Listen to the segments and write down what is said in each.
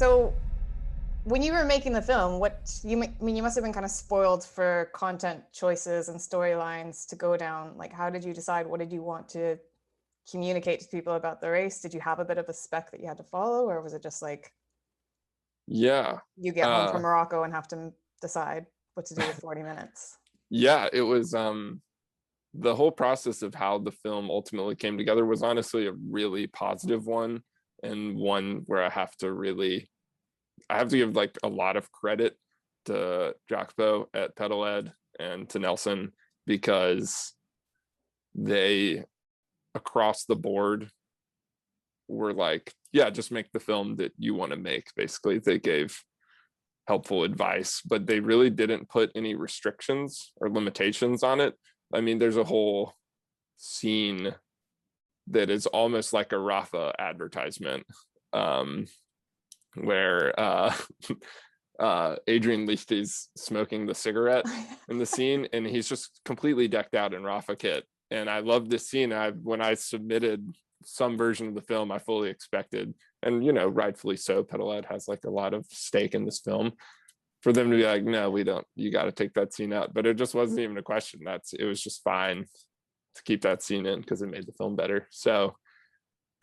So when you were making the film, I mean, you must have been kind of spoiled for content choices and storylines to go down. Like, how did you decide? What did you want to communicate to people about the race? Did you have a bit of a spec that you had to follow, or was it just like Yeah. you get home from Uh, Morocco and have to decide what to do with 40 minutes? yeah, it was the whole process of how the film ultimately came together was honestly a really positive one, and one where I have to give like a lot of credit to Jacopo at Pedal Ed and to Nelson, because they across the board were like, yeah, just make the film that you want to make. Basically, they gave helpful advice, but they really didn't put any restrictions or limitations on it. I mean, there's a whole scene that is almost like a Rafa advertisement, um, where Adrian Lichty's smoking the cigarette in the scene, and he's just completely decked out in Rafa kit. And I love this scene. When I submitted some version of the film, I fully expected, and rightfully so, Pedal Ed has like a lot of stake in this film, for them to be like, no, we don't, you got to take that scene out. But it just wasn't even a question. It was just fine to keep that scene in because it made the film better. So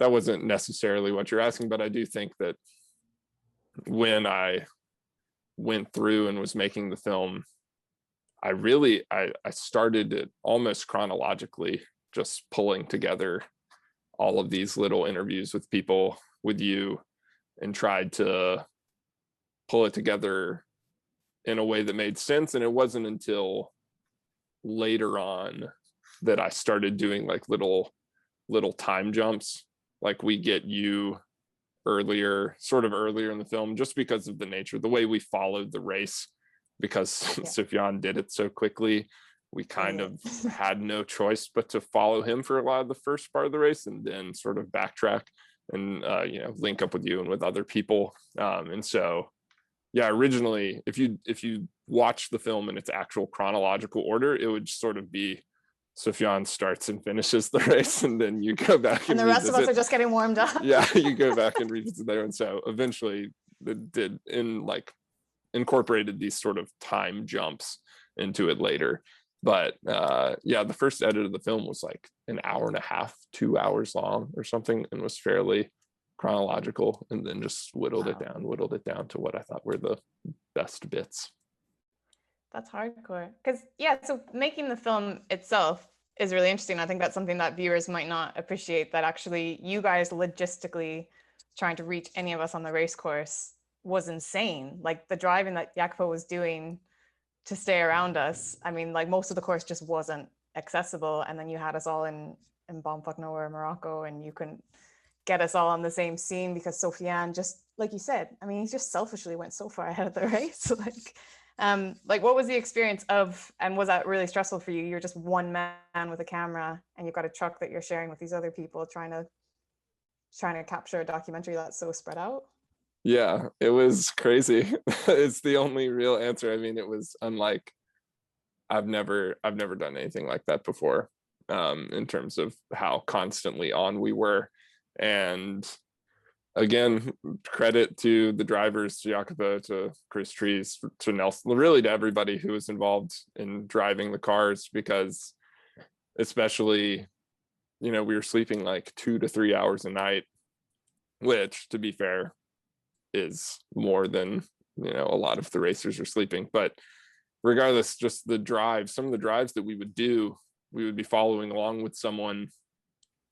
that wasn't necessarily what you're asking, but I do think that when I went through and was making the film, I started it almost chronologically, just pulling together all of these little interviews with people, with you, and tried to pull it together in a way that made sense. And it wasn't until later on that I started doing like little time jumps. Like we get you sort of earlier in the film, just because of the nature, the way we followed the race, because Yeah. Sufjan did it so quickly. We kind Yeah. of had no choice but to follow him for a lot of the first part of the race, and then sort of backtrack and link up with you and with other people. And so, yeah, originally, if you watch the film in its actual chronological order, it would sort of be Sufjan starts and finishes the race, and then you go back And and the rest of us revisit. are just getting warmed up. Yeah, you go back and revisit there. And so eventually it did incorporated these sort of time jumps into it later. But yeah, the first edit of the film was like an hour and a half, 2 hours long or something, and was fairly chronological, and then just whittled it down to what I thought were the best bits. That's hardcore. Because, yeah, so making the film itself is really interesting. I think that's something that viewers might not appreciate, that actually you guys logistically trying to reach any of us on the race course was insane. Like the driving that Jacopo was doing to stay around us. I mean, like most of the course just wasn't accessible. And then you had us all in Bumfuck nowhere, Morocco, and you couldn't get us all on the same scene because Sofiane, just like you said, I mean, he just selfishly went so far ahead of the race. Like what was the experience of, and was that really stressful for you? You're just one man with a camera and you've got a truck that you're sharing with these other people trying to capture a documentary that's so spread out. Yeah, it was crazy. It's the only real answer. I mean, it was unlike, I've never done anything like that before, in terms of how constantly on we were. And again, credit to the drivers, to Jacopo, to Chris Trees, to Nelson, really to everybody who was involved in driving the cars, because especially, we were sleeping like 2 to 3 hours a night, which, to be fair, is more than a lot of the racers are sleeping. But regardless, just some of the drives that we would do, we would be following along with someone,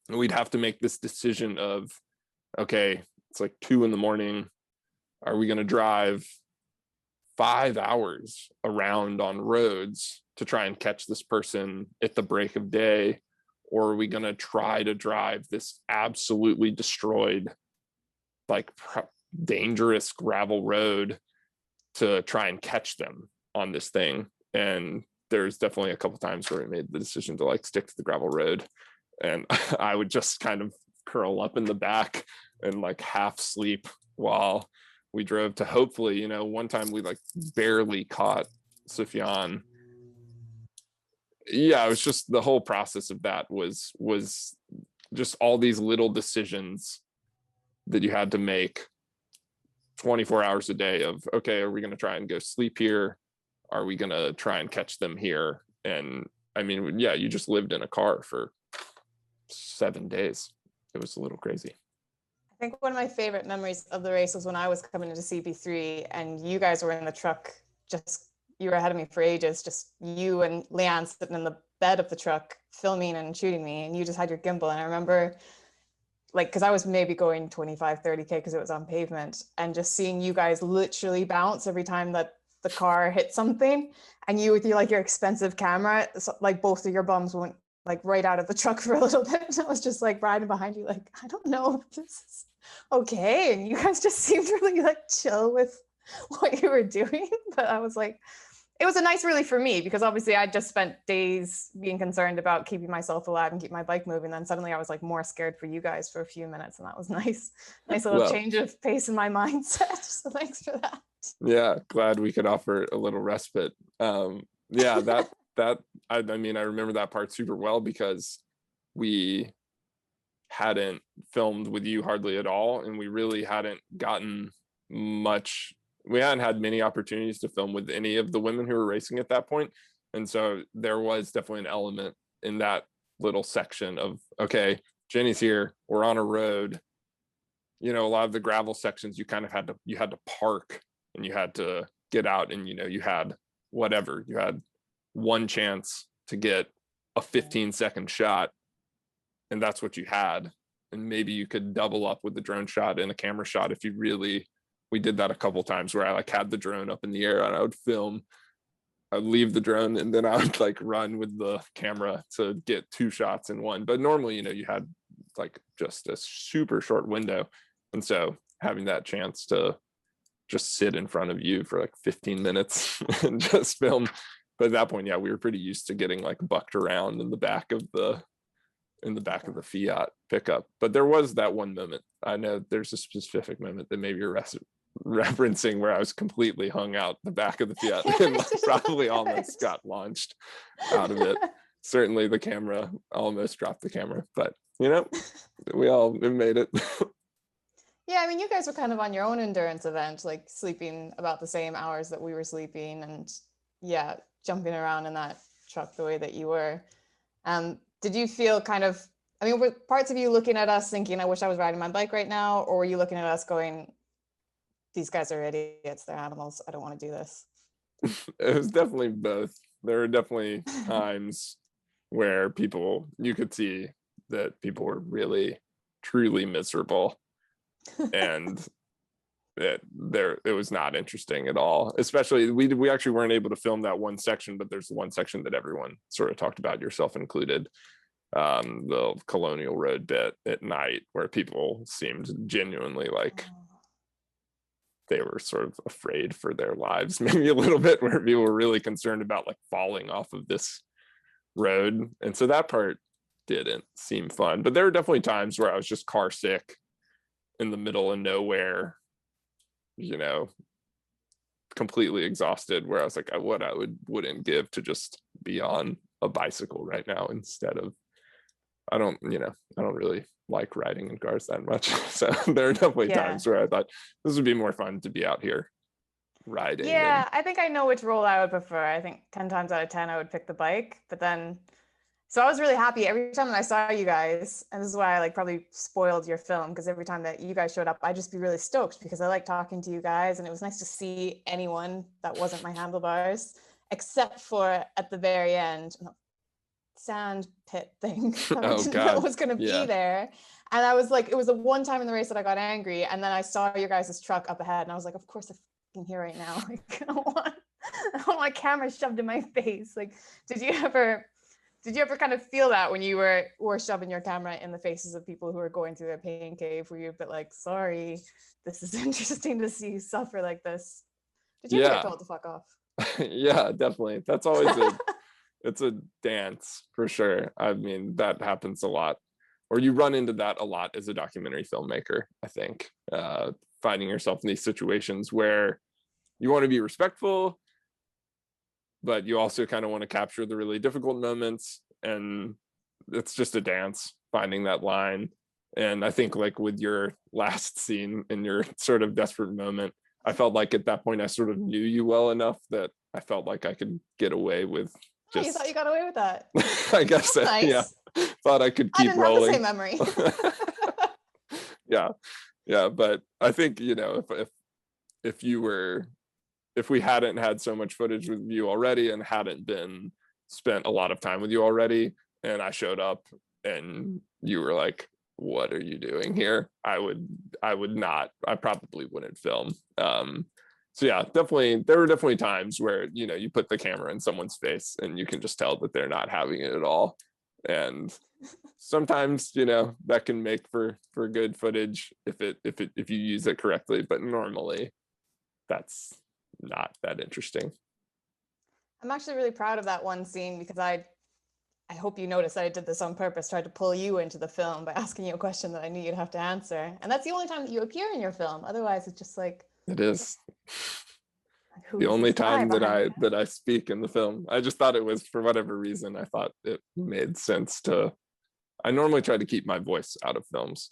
and we'd have to make this decision of, okay, it's like 2 a.m. Are we going to drive 5 hours around on roads to try and catch this person at the break of day? Or are we going to try to drive this absolutely destroyed, like dangerous gravel road to try and catch them on this thing? And there's definitely a couple times where we made the decision to like stick to the gravel road, and I would just kind of curl up in the back and like half sleep while we drove to, hopefully, one time we like barely caught Sufjan. Yeah, it was just the whole process of that was just all these little decisions that you had to make 24 hours a day of, okay, are we going to try and go sleep here? Are we going to try and catch them here? And I mean, yeah, you just lived in a car for 7 days. It was a little crazy. I think one of my favorite memories of the race was when I was coming into CP3 and you guys were in the truck. Just you were ahead of me for ages. Just you and Leanne sitting in the bed of the truck filming and shooting me, and you just had your gimbal. And I remember, like, because I was maybe going 25, 30K because it was on pavement, and just seeing you guys literally bounce every time that the car hit something, and you with your like your expensive camera, so, like both of your bums went like right out of the truck for a little bit. And I was just like riding behind you, like, I don't know if this is okay. And you guys just seemed really like chill with what you were doing. But I was like, it was a nice relief for me because obviously I just spent days being concerned about keeping myself alive and keep my bike moving. Then suddenly I was like more scared for you guys for a few minutes, and that was nice. Nice little Well, change of pace in my mindset. So thanks for that. yeah, glad we could offer a little respite. Yeah, that I mean, I remember that part super well because we hadn't filmed with you hardly at all, and we really hadn't gotten much. We hadn't had many opportunities to film with any of the women who were racing at that point, and so there was definitely an element in that little section of, okay, Jenny's here, we're on a road. You know, a lot of the gravel sections you kind of had to park, and you had to get out, and you know, you had whatever, you had one chance to get a 15-second shot, and that's what you had. And maybe you could double up with the drone shot and a camera shot if you really. We did that a couple times where I like had the drone up in the air and I would film. I'd leave the drone and then I would like run with the camera to get 2 shots in one. But normally, you know, you had like just a super short window, and so having that chance to just sit in front of you for like 15 minutes and just film. But at that point, yeah, we were pretty used to getting like bucked around in the back of the Fiat pickup. But there was that one moment. I know there's a specific moment that maybe you're referencing where I was completely hung out the back of the Fiat and probably almost got launched out of it. Certainly the camera almost dropped the camera, but you know, we all made it. Yeah, I mean, you guys were kind of on your own endurance event, like sleeping about the same hours that we were sleeping, and yeah, jumping around in that truck the way that you were. Did you feel kind of, I mean, were parts of you looking at us thinking, I wish I was riding my bike right now? Or were you looking at us going, these guys are idiots, they're animals, I don't want to do this? It was definitely both. There were definitely times where you could see that people were really, truly miserable. And it was not interesting at all. Especially we actually weren't able to film that one section, but there's one section that everyone sort of talked about, yourself included, the Colonial Road bit at night, where people seemed genuinely like they were sort of afraid for their lives, maybe a little bit, where people were really concerned about like falling off of this road. And so that part didn't seem fun. But there were definitely times where I was just car sick in the middle of nowhere, you know, completely exhausted, where I was like, what I wouldn't give to just be on a bicycle right now instead of, I don't really like riding in cars that much. So there are definitely times where I thought this would be more fun to be out here riding. Yeah, I think I know which role I would prefer. I think 10 times out of 10 I would pick the bike, but then so I was really happy every time that I saw you guys, and this is why I like probably spoiled your film, because every time that you guys showed up, I'd just be really stoked because I like talking to you guys, and it was nice to see anyone that wasn't my handlebars, except for at the very end, sand pit thing that I didn't know was going to be there. And I was like, it was the one time in the race that I got angry, and then I saw your guys' truck up ahead, and I was like, of course I'm fucking here right now. Like, I don't want my camera shoved in my face. Like, did you ever kind of feel that when you were shoving your camera in the faces of people who are going through a pain cave? Were you a bit like, sorry, this is interesting to see you suffer like this? Did you ever get told to fuck off? Yeah, definitely. That's always it's a dance for sure. I mean, that happens a lot, or you run into that a lot as a documentary filmmaker, I think, finding yourself in these situations where you want to be respectful, but you also kind of want to capture the really difficult moments, and it's just a dance finding that line. And I think like with your last scene in your sort of desperate moment, I felt like at that point I sort of knew you well enough that I felt like I could get away with Oh, you thought just you got away with that. I guess That's yeah. nice. Thought I could I keep didn't have the rolling. same memory. Yeah. Yeah. But I think, if you were if we hadn't had so much footage with you already and hadn't been spent a lot of time with you already, and I showed up and you were like, what are you doing here? I probably wouldn't film. So yeah, definitely there were definitely times where you put the camera in someone's face and you can just tell that they're not having it at all. And sometimes that can make for good footage if you use it correctly, but normally that's not that interesting. I'm actually really proud of that one scene because I hope you noticed that I did this on purpose, tried to pull you into the film by asking you a question that I knew you'd have to answer. And that's the only time that you appear in your film. Otherwise, it's just like, It is who the is only this guy time that behind I there? that I speak in the film. I just thought it was, for whatever reason, I thought it made sense to. I normally try to keep my voice out of films,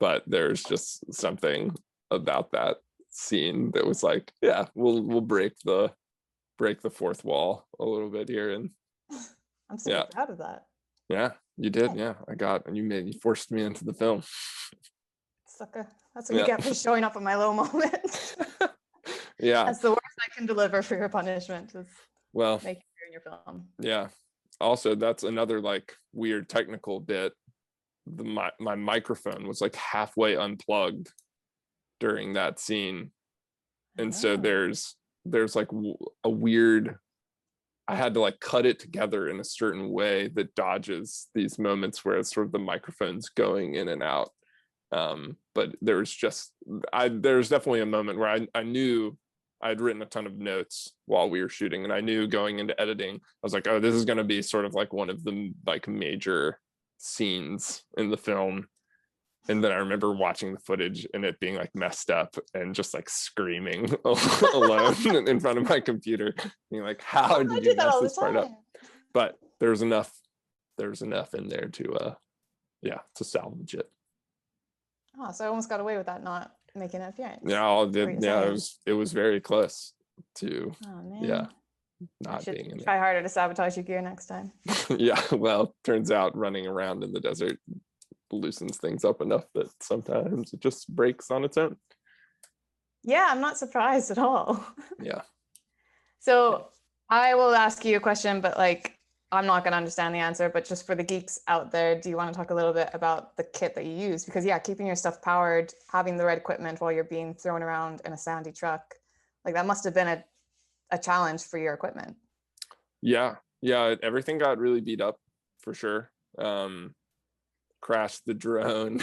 but there's just something about that scene that was like, yeah, we'll break the fourth wall a little bit here. And I'm super yeah, proud of that. yeah, you did. Yeah, you forced me into the film. Sucker. That's what you Yeah. get for showing up at my low moment. Yeah. That's the worst I can deliver for your punishment is Well, make you appear in your film. yeah. Also, that's another like weird technical bit. My microphone was like halfway unplugged during that scene, and so Oh. there's like a weird. I had to like cut it together in a certain way that dodges these moments where it's sort of the microphone's going in and out. But there's definitely a moment where I knew I'd written a ton of notes while we were shooting, and I knew going into editing, I was like, oh, this is going to be sort of like one of the like major scenes in the film. And then I remember watching the footage and it being like messed up and just like screaming alone in front of my computer, being like, how I did do you that mess all the this part up? time. But there's enough in there to to salvage it. Oh, so I almost got away with that not making an appearance. It was very close to Oh man. yeah, I not should being in try harder to sabotage your gear next time. Yeah, well, turns out running around in the desert loosens things up enough that sometimes it just breaks on its own. Yeah, I'm not surprised at all. Yeah. So I will ask you a question, but like I'm not going to understand the answer, but just for the geeks out there, do you want to talk a little bit about the kit that you use? Because yeah, keeping your stuff powered, having the right equipment while you're being thrown around in a sandy truck, like that must have been a challenge for your equipment. Yeah. Yeah. Everything got really beat up for sure. Crashed the drone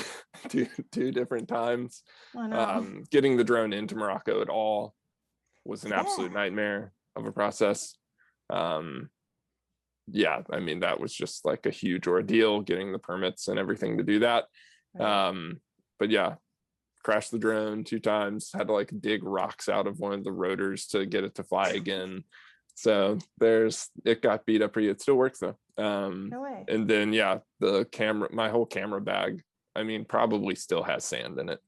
two different times. Oh no. Getting the drone into Morocco at all was an Yeah. absolute nightmare of a process. Yeah, I mean, that was just like a huge ordeal getting the permits and everything to do that. Right. But yeah, crashed the drone 2 times, had to like dig rocks out of one of the rotors to get it to fly again. So it got beat up pretty. It still works though. No way. And then yeah, my whole camera bag, I mean, probably still has sand in it.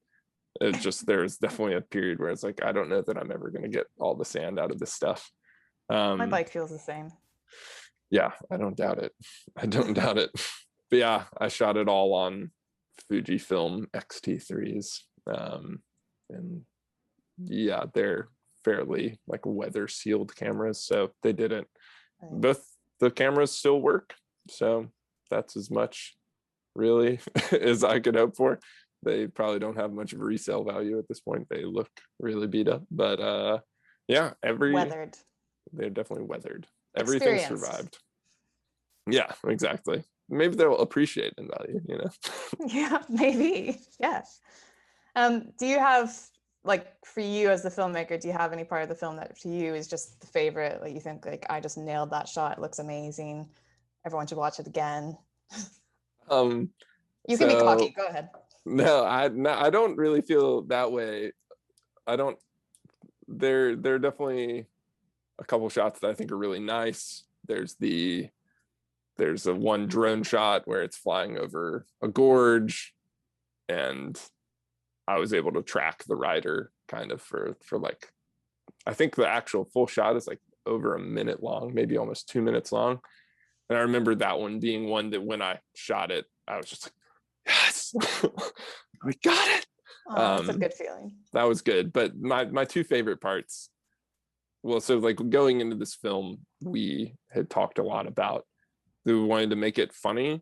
It's just there's definitely a period where it's like I don't know that I'm ever going to get all the sand out of this stuff. My bike feels the same. Yeah, I don't doubt it. I don't doubt it. But yeah, I shot it all on Fujifilm X-T3s. And yeah, they're fairly like weather sealed cameras. So they didn't, Right. both the cameras still work. So that's as much really as I could hope for. They probably don't have much of a resale value at this point. They look really beat up, but yeah, Weathered. they're definitely weathered. Everything survived. Yeah, exactly. Maybe they'll appreciate in value. Yeah, maybe. Yeah. Do you have, like, for you as the filmmaker, do you have any part of the film that to you is just the favorite? Like you think like I just nailed that shot. It looks amazing. Everyone should watch it again. You can be cocky. Go ahead. No, I don't really feel that way. I don't. There are definitely a couple shots that I think are really nice. There's a one drone shot where it's flying over a gorge. and I was able to track the rider kind of for like, I think the actual full shot is like over a minute long, maybe almost 2 minutes long. And I remember that one being one that when I shot it, I was just like, yes, we got it. Oh, that's a good feeling. That was good. But my two favorite parts, well, so like going into this film, we had talked a lot about that we wanted to make it funny,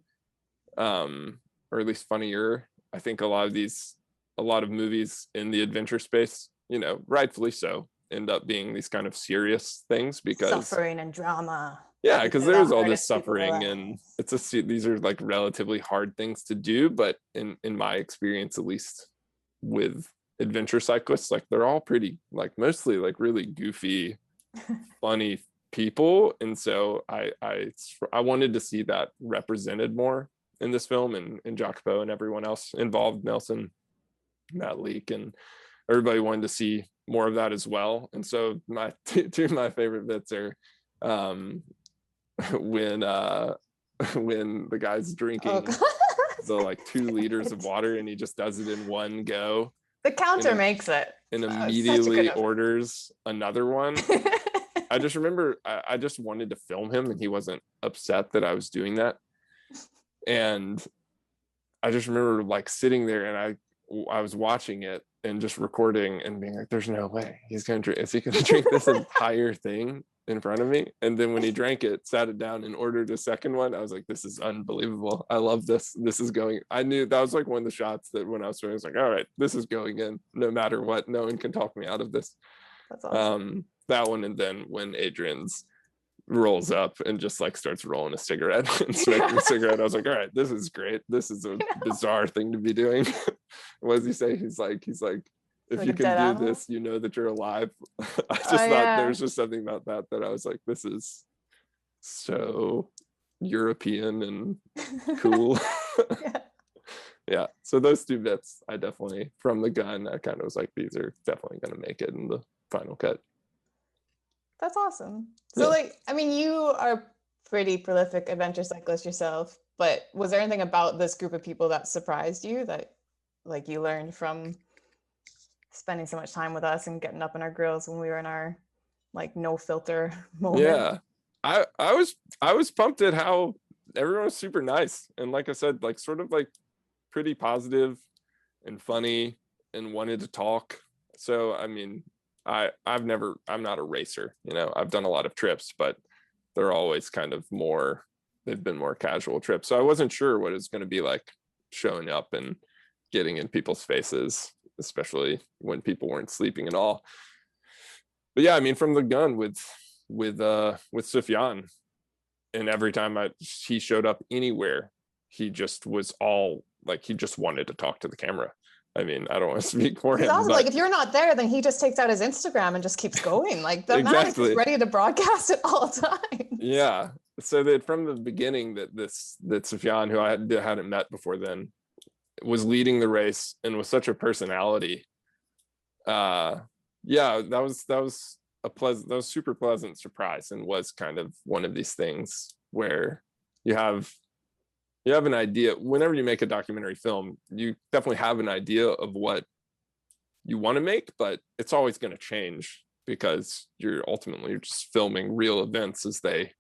or at least funnier. I think a lot of movies in the adventure space, rightfully so, end up being these kind of serious things because suffering and drama. yeah, because The there's all this hardest people suffering alive. and these are like relatively hard things to do, but in my experience, at least with adventure cyclists, like they're all pretty like mostly like really goofy, funny people. And so I wanted to see that represented more in this film, and Jacopo and everyone else involved, Nelson, Matt Leak, and everybody wanted to see more of that as well. And so my two of my favorite bits are when when the guy's drinking the like 2 liters of water and he just does it in one go. The counter makes it. And immediately orders another one. I just remember I just wanted to film him and he wasn't upset that I was doing that. And I just remember like sitting there and I was watching it and just recording and being like, there's no way he's gonna drink. Is he gonna drink this entire thing in front of me? And then when he drank it, sat it down and ordered a second one, I was like, this is unbelievable. I love this. This is going. I knew that was like one of the shots that when I was doing, I was like, all right, this is going in no matter what. No one can talk me out of this. That's awesome. That one, and then when Adrian's rolls up and just like starts rolling a cigarette and smoking a cigarette, I was like, all right, this is great. This is a bizarre thing to be doing. What does he say? He's like if like you can do this, you know that you're alive. I just thought there was just something about that I was like, this is so European and cool. Yeah, so those two bits I definitely, from the gun, I kind of was like, these are definitely going to make it in the final cut. That's awesome. So like, I mean, you are pretty prolific adventure cyclist yourself, but was there anything about this group of people that surprised you that like you learned from spending so much time with us and getting up in our grills when we were in our like no filter moment? Yeah, I was pumped at how everyone was super nice. And like I said, like sort of like pretty positive and funny and wanted to talk. So, I mean, I'm not a racer, I've done a lot of trips, but they're always kind of they've been more casual trips. So I wasn't sure what it's going to be like showing up and getting in people's faces, especially when people weren't sleeping at all. But yeah, I mean, from the gun with Sufjan, and every time he showed up anywhere, he just was all like, he just wanted to talk to the camera. I mean, I don't want to speak for him. Also, like if you're not there, then he just takes out his Instagram and just keeps going. Like the man is ready to broadcast at all times. Yeah. So that from the beginning that Sufjan, who I hadn't met before then, was leading the race and was such a personality. That was super pleasant surprise, and was kind of one of these things where you have an idea. Whenever you make a documentary film, you definitely have an idea of what you want to make, but it's always going to change because you're just filming real events as they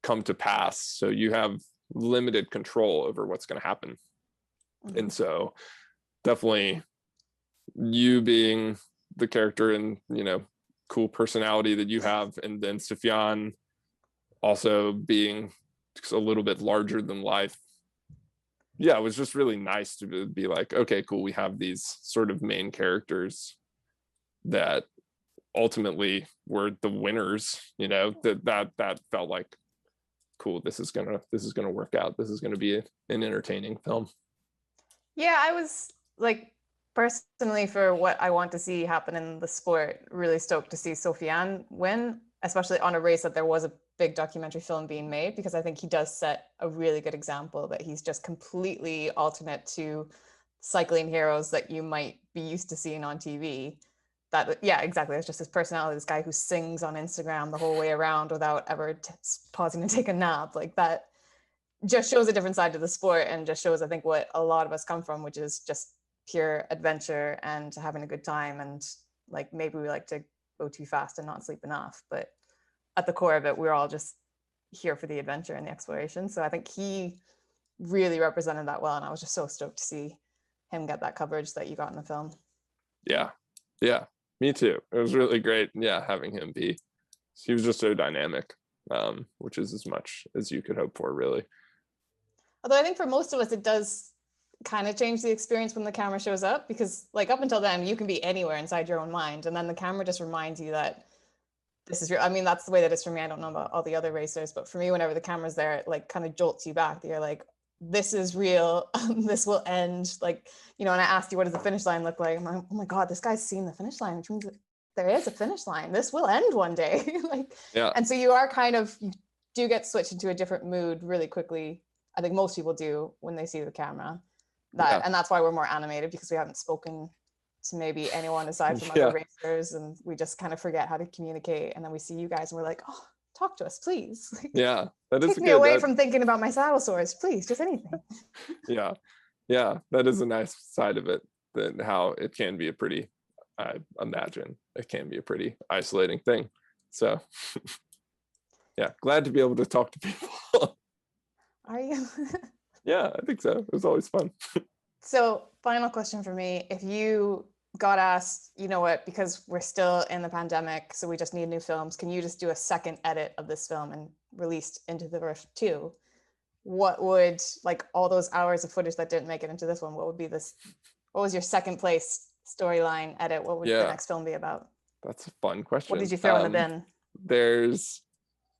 come to pass. So you have limited control over what's going to happen. Mm-hmm. And so definitely you being the character and, cool personality that you have, and then Sufjan also being a little bit larger than life. Yeah, it was just really nice to be like, okay, cool. We have these sort of main characters that ultimately were the winners, that felt like, cool. This is gonna work out. This is gonna be an entertaining film. Yeah, I was like, personally, for what I want to see happen in the sport, really stoked to see Sufjan win, especially on a race that there was a big documentary film being made, because I think he does set a really good example that he's just completely alternate to cycling heroes that you might be used to seeing on TV. That, yeah, exactly. It's just his personality, this guy who sings on Instagram the whole way around without ever pausing to take a nap. Like that just shows a different side to the sport, and just shows, I think, what a lot of us come from, which is just pure adventure and having a good time, and like maybe we like to go too fast and not sleep enough, but at the core of it, we're all just here for the adventure and the exploration. So I think he really represented that well, and I was just so stoked to see him get that coverage that you got in the film. Yeah, yeah, me too. It was really great. Yeah, having him be, he was just so dynamic, which is as much as you could hope for, really. Although I think for most of us, it does kind of change the experience when the camera shows up, because like up until then, you can be anywhere inside your own mind, and then the camera just reminds you that this is real. I mean, that's the way that it's for me. I don't know about all the other racers, but for me, whenever the camera's there, it like kind of jolts you back. You're like, this is real. This will end. Like, you know, and I asked you, what does the finish line look like? I'm like, oh my God, this guy's seen the finish line, which means that there is a finish line. This will end one day. Like, Yeah, and so you are kind of, you do get switched into a different mood really quickly. I think most people do when they see the camera. yeah, And that's why we're more animated, because we haven't spoken to maybe anyone aside from other yeah, racers, and we just kind of forget how to communicate, and then we see you guys and we're like, oh, talk to us, please. Like, yeah. That is take me good. away That, from thinking about my saddle sores, please, just anything. yeah, yeah. That is a nice side of it. That how it can be a pretty, I imagine it can be a pretty isolating thing. So yeah, glad to be able to talk to people. Are you? Yeah, I think so. It was always fun. So final question for me, if you got asked, you know what, because we're still in the pandemic, so we just need new films, can you just do a second edit of this film and released Into the Rift 2? What would, like, all those hours of footage that didn't make it into this one, what would be this, what was your second place storyline edit? What would the Yeah, next film be about? that's a fun What did question. you throw in the bin?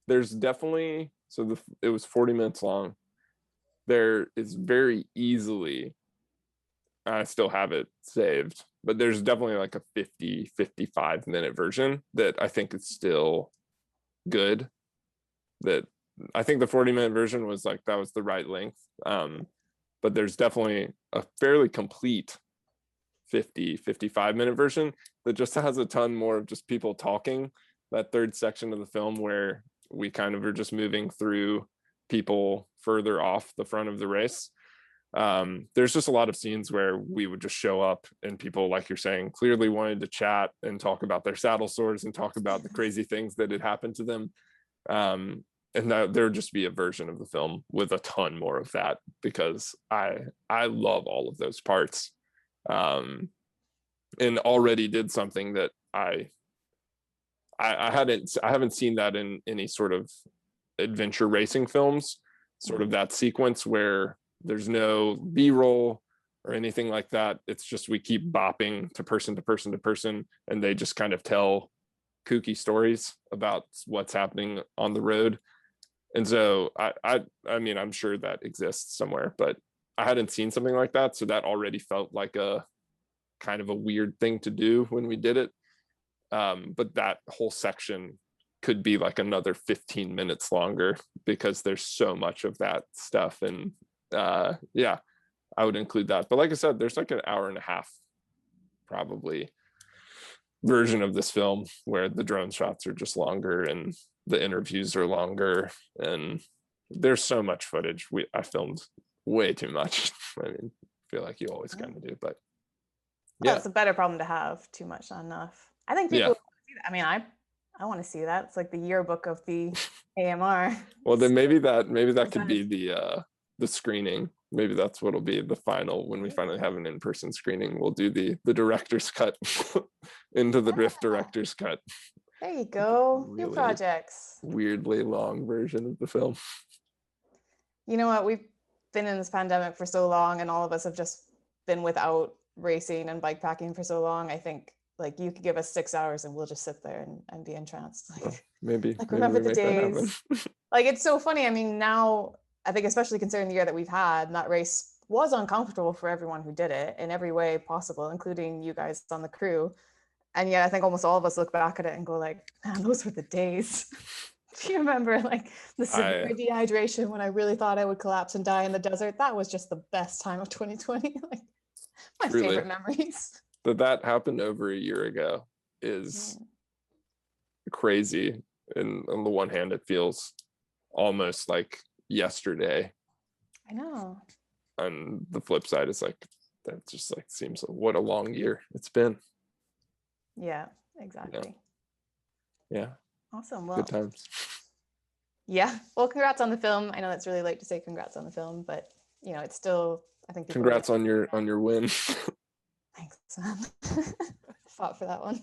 There's definitely, so it was 40 minutes long. There is very easily, I still have it saved, but there's definitely like a 50-55 minute version that I think is still good. That I think the 40-minute version was like, that was the right length. But there's definitely a fairly complete 50-55 minute version that just has a ton more of just people talking. That third section of the film where we kind of are just moving through people further off the front of the race. There's just a lot of scenes where we would just show up and people, like you're saying, clearly wanted to chat and talk about their saddle sores and talk about the crazy things that had happened to them. And that there would just be a version of the film with a ton more of that, because I love all of those parts. And already did something that I haven't seen that in any sort of adventure racing films, sort of that sequence where there's no B-roll or anything like that. It's just we keep bopping to person to person to person, and they just kind of tell kooky stories about what's happening on the road. And so I mean, I'm sure that exists somewhere, but I hadn't seen something like that, so that already felt like a kind of a weird thing to do when we did it. But that whole section could be like another 15 minutes longer because there's so much of that stuff. And yeah, I would include that. But like I said, there's like an hour and a half probably version of this film where the drone shots are just longer and the interviews are longer, and there's so much footage. I filmed way too much. I mean, I feel like you always kind of do, but Well, yeah, it's a better problem to have, too much, not enough. I think people yeah. want to see that. I mean, I want to see that. It's like the yearbook of the AMR. Well, then maybe that could be Sometimes. the screening. Maybe that's what'll be the final, when we finally have an in-person screening. We'll do the director's cut Into the Rift Yeah, director's cut. there you go. New Really projects. weirdly long version of the film. You know what? We've been in this pandemic for so long, and all of us have just been without racing and bike packing for so long. I think like you could give us 6 hours and we'll just sit there and be entranced. Well, Like, maybe remember we the make that happen. days. Like, it's so funny. I mean, now I think, especially considering the year that we've had, that race was uncomfortable for everyone who did it in every way possible, including you guys on the crew. And yet I think almost all of us look back at it and go like, man, those were the days. Do you remember like the severe I dehydration when I really thought I would collapse and die in the desert? That was just the best time of 2020. Like, my truly, favorite memories. that happened over a year ago is Yeah, crazy. And on the one hand, it feels almost like yesterday. I know. On the flip side, it's like that just like seems what a long year it's been. Yeah, Yeah. exactly. Yeah. Awesome. Good Well, times. yeah. Well, congrats on the film. I know it's really late to say congrats on the film, but you know, it's still, I think people Congrats on your win. thanks. Fought for that one.